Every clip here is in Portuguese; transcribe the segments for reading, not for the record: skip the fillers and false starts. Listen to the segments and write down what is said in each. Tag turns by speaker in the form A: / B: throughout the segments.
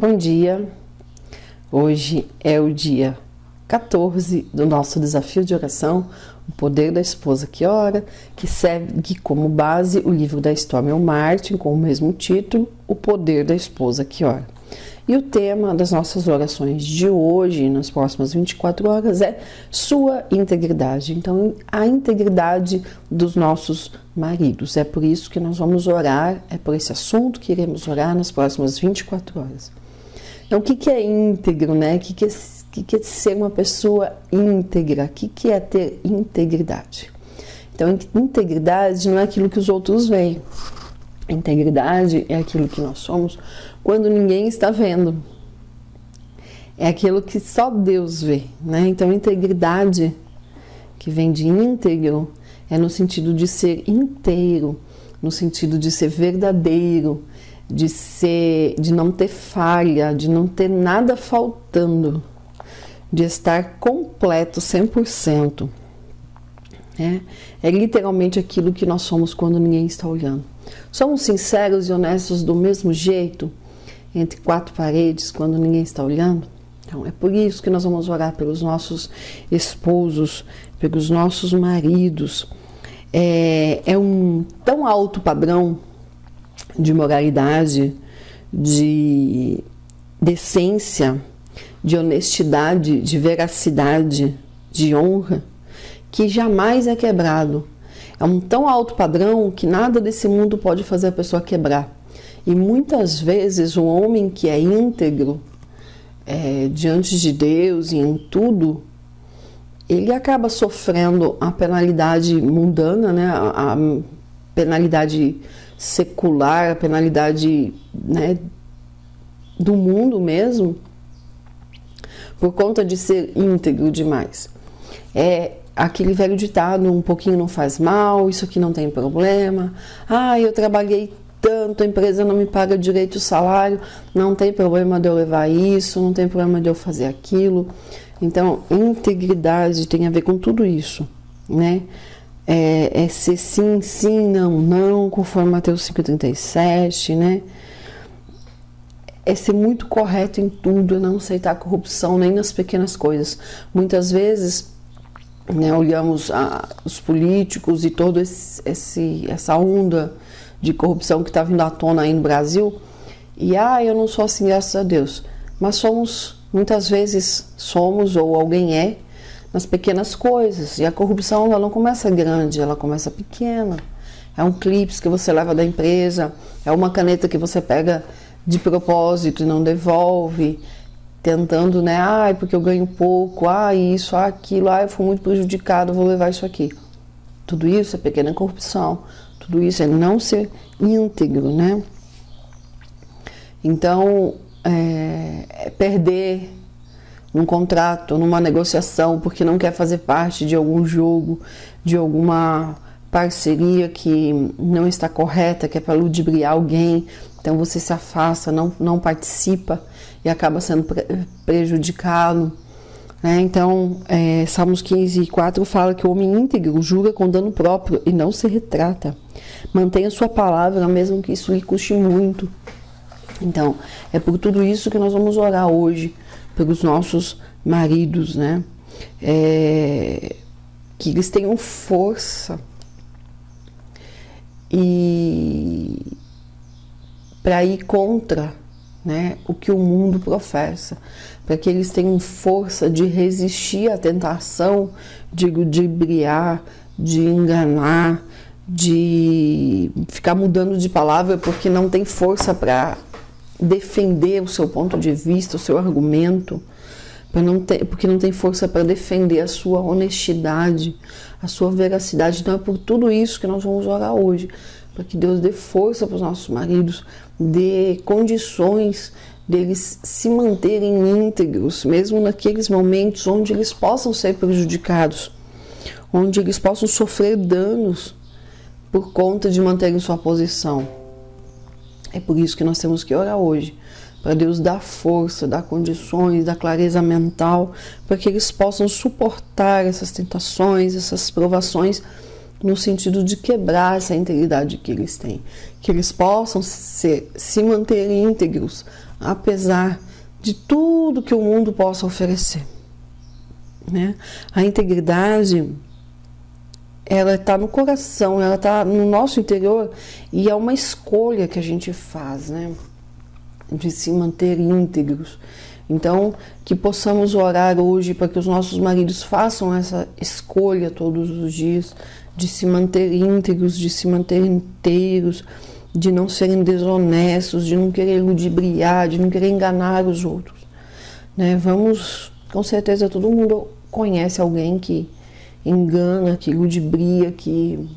A: Bom dia, hoje é o dia 14 do nosso desafio de oração, o poder da esposa que ora, que segue como base o livro da Stormy Martin com o mesmo título, o poder da esposa que ora. E o tema das nossas orações de hoje, nas próximas 24 horas, é sua integridade. Então, a integridade dos nossos maridos. É por isso que nós vamos orar, é por esse assunto que iremos orar nas próximas 24 horas. Então, o que é íntegro, né? O que é ser uma pessoa íntegra? O que é ter integridade? Então, integridade não é aquilo que os outros veem. Integridade é aquilo que nós somos quando ninguém está vendo. É aquilo que só Deus vê, né? Então, integridade, que vem de íntegro, é no sentido de ser inteiro, no sentido de ser verdadeiro, de não ter falha, de não ter nada faltando, de estar completo 100%. É literalmente aquilo que nós somos quando ninguém está olhando. Somos sinceros e honestos do mesmo jeito, entre quatro paredes, quando ninguém está olhando? Então, é por isso que nós vamos orar pelos nossos esposos, pelos nossos maridos. É um tão alto padrão de moralidade, de decência, de honestidade, de veracidade, de honra, que jamais é quebrado. É um tão alto padrão que nada desse mundo pode fazer a pessoa quebrar. E muitas vezes o homem que é íntegro diante de Deus e em tudo, ele acaba sofrendo a penalidade mundana, né? A penalidade secular, a penalidade, né, do mundo mesmo, por conta de ser íntegro demais. É aquele velho ditado, um pouquinho não faz mal, isso aqui não tem problema. Eu trabalhei tanto, a empresa não me paga direito o salário, não tem problema de eu levar isso, não tem problema de eu fazer aquilo. Então, integridade tem a ver com tudo isso, né? É ser sim, sim, não, não, conforme Mateus 5,37, né? É ser muito correto em tudo, não aceitar corrupção nem nas pequenas coisas. Muitas vezes, né, olhamos os políticos e toda essa onda de corrupção que está vindo à tona aí no Brasil e eu não sou assim, graças a Deus. Mas muitas vezes somos ou alguém nas pequenas coisas. E a corrupção, ela não começa grande, ela começa pequena. É um clipe que você leva da empresa, é uma caneta que você pega de propósito e não devolve, tentando, né, porque eu ganho pouco, isso, aquilo, eu fui muito prejudicado, vou levar isso aqui. Tudo isso é pequena corrupção, tudo isso é não ser íntegro, né? Então, perder num contrato, numa negociação, porque não quer fazer parte de algum jogo, de alguma parceria que não está correta, que é para ludibriar alguém, então você se afasta, não participa e acaba sendo prejudicado, né? Então, Salmos 15:4 fala que o homem íntegro jura com dano próprio e não se retrata. Mantenha sua palavra, mesmo que isso lhe custe muito. Então, é por tudo isso que nós vamos orar hoje, pelos nossos maridos, né? Que eles tenham força e para ir contra, né, o que o mundo professa, para que eles tenham força de resistir à tentação de ludibriar, de enganar, de ficar mudando de palavra porque não tem força para defender o seu ponto de vista, o seu argumento, porque não tem força para defender a sua honestidade, a sua veracidade. Então é por tudo isso que nós vamos orar hoje, para que Deus dê força para os nossos maridos, dê condições deles se manterem íntegros, mesmo naqueles momentos onde eles possam ser prejudicados, onde eles possam sofrer danos por conta de manterem sua posição. É por isso que nós temos que orar hoje, para Deus dar força, dar condições, dar clareza mental, para que eles possam suportar essas tentações, essas provações, no sentido de quebrar essa integridade que eles têm, que eles possam se manter íntegros apesar de tudo que o mundo possa oferecer, né? A integridade, ela está no coração, ela está no nosso interior, e é uma escolha que a gente faz, né? De se manter íntegros. Então, que possamos orar hoje para que os nossos maridos façam essa escolha todos os dias de se manter íntegros, de se manter inteiros, de não serem desonestos, de não querer ludibriar, de não querer enganar os outros, né? Vamos, com certeza todo mundo conhece alguém que engana, que ludibria, que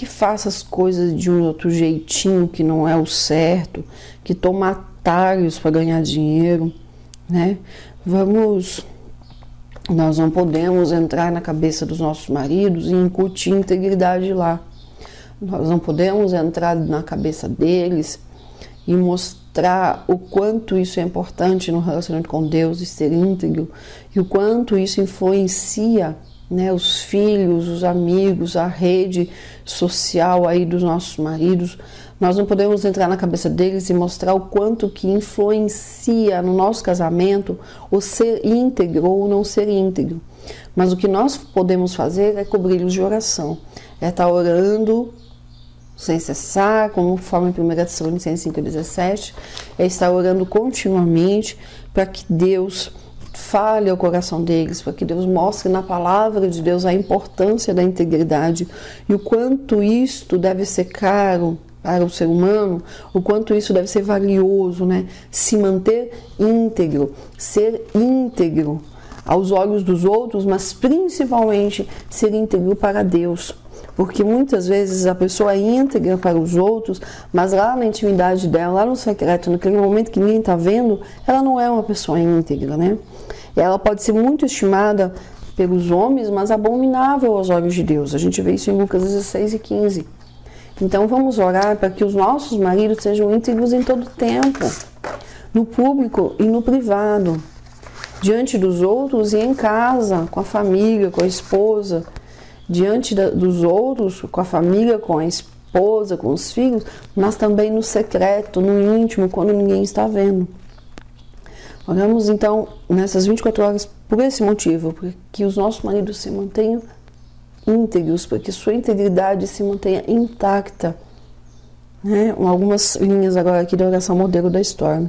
A: faça as coisas de um outro jeitinho que não é o certo, que toma atalhos para ganhar dinheiro, né? Nós não podemos entrar na cabeça dos nossos maridos e incutir integridade lá. Nós não podemos entrar na cabeça deles e mostrar o quanto isso é importante no relacionamento com Deus, e ser íntegro, e o quanto isso influencia, né, os filhos, os amigos, a rede social aí dos nossos maridos. Nós não podemos entrar na cabeça deles e mostrar o quanto que influencia no nosso casamento o ser íntegro ou não ser íntegro. Mas o que nós podemos fazer é cobri-los de oração, é estar orando sem cessar, conforme 1 Tessalonicenses 5,17, é estar orando continuamente para que Deus fale ao coração deles, para que Deus mostre na palavra de Deus a importância da integridade e o quanto isto deve ser caro para o ser humano, o quanto isso deve ser valioso, né? Se manter íntegro, ser íntegro aos olhos dos outros, mas principalmente ser íntegro para Deus. Porque muitas vezes a pessoa é íntegra para os outros, mas lá na intimidade dela, lá no secreto, naquele momento que ninguém está vendo, ela não é uma pessoa íntegra, né? Ela pode ser muito estimada pelos homens, mas abominável aos olhos de Deus. A gente vê isso em Lucas 16 e 15. Então vamos orar para que os nossos maridos sejam íntegros em todo tempo, no público e no privado, diante dos outros e em casa, com a família, com a esposa, diante dos outros, com a família, com a esposa, com os filhos, mas também no secreto, no íntimo, quando ninguém está vendo. Oramos então nessas 24 horas por esse motivo, para que os nossos maridos se mantenham íntegros, para que sua integridade se mantenha intacta, né? Algumas linhas agora aqui da oração modelo da Storm.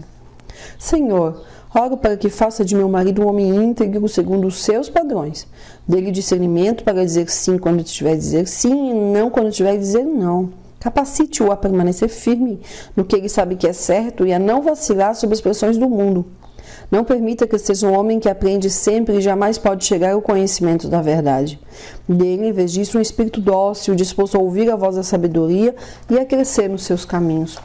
A: Senhor, oro para que faça de meu marido um homem íntegro segundo os seus padrões. Dê-lhe discernimento para dizer sim quando tiver de dizer sim e não quando tiver de dizer não. Capacite-o a permanecer firme no que ele sabe que é certo e a não vacilar sob as pressões do mundo. Não permita que seja um homem que aprende sempre e jamais pode chegar ao conhecimento da verdade. Dê-lhe, em vez disso, um espírito dócil, disposto a ouvir a voz da sabedoria e a crescer nos seus caminhos.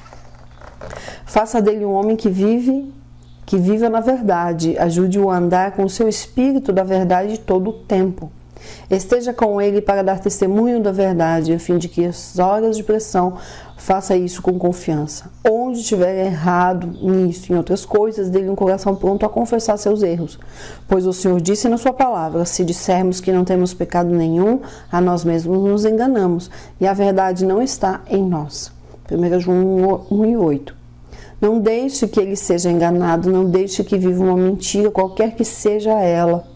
A: Faça dele um homem que viva na verdade, ajude-o a andar com o seu espírito da verdade todo o tempo. Esteja com ele para dar testemunho da verdade, a fim de que as horas de pressão faça isso com confiança. Onde estiver errado nisso e em outras coisas, dê-lhe um coração pronto a confessar seus erros. Pois o Senhor disse na sua palavra, se dissermos que não temos pecado nenhum, a nós mesmos nos enganamos, e a verdade não está em nós. 1 João 1:8. Não deixe que ele seja enganado, não deixe que viva uma mentira, qualquer que seja ela.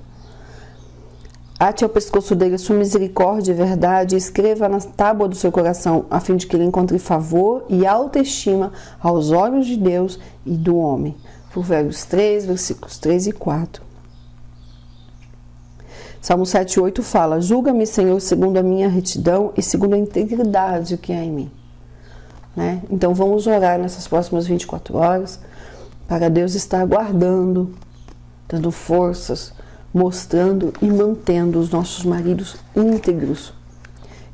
A: Ate ao pescoço dele a sua misericórdia e verdade, e escreva na tábua do seu coração, a fim de que ele encontre favor e autoestima aos olhos de Deus e do homem. Provérbios 3, versículos 3 e 4. Salmo 7:8 fala, julga-me, Senhor, segundo a minha retidão e segundo a integridade que há em mim. Né? Então vamos orar nessas próximas 24 horas para Deus estar guardando, dando forças, mostrando e mantendo os nossos maridos íntegros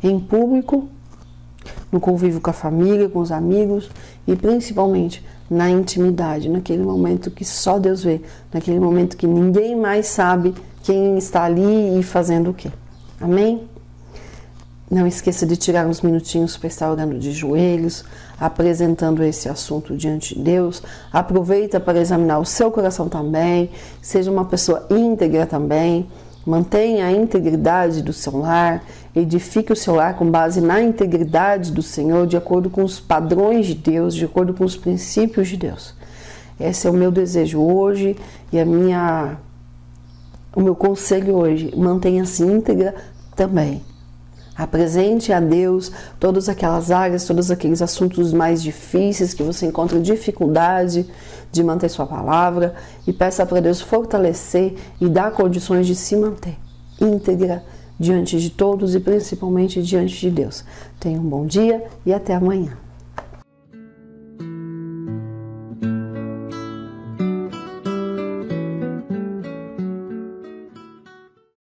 A: em público, no convívio com a família, com os amigos e principalmente na intimidade, naquele momento que só Deus vê, naquele momento que ninguém mais sabe quem está ali e fazendo o quê. Amém? Não esqueça de tirar uns minutinhos para estar orando de joelhos, apresentando esse assunto diante de Deus. Aproveita para examinar o seu coração também. Seja uma pessoa íntegra também. Mantenha a integridade do seu lar. Edifique o seu lar com base na integridade do Senhor, de acordo com os padrões de Deus, de acordo com os princípios de Deus. Esse é o meu desejo hoje e o meu conselho hoje. Mantenha-se íntegra também. Apresente a Deus todas aquelas áreas, todos aqueles assuntos mais difíceis que você encontra dificuldade de manter sua palavra e peça para Deus fortalecer e dar condições de se manter íntegra diante de todos e principalmente diante de Deus. Tenha um bom dia e até amanhã.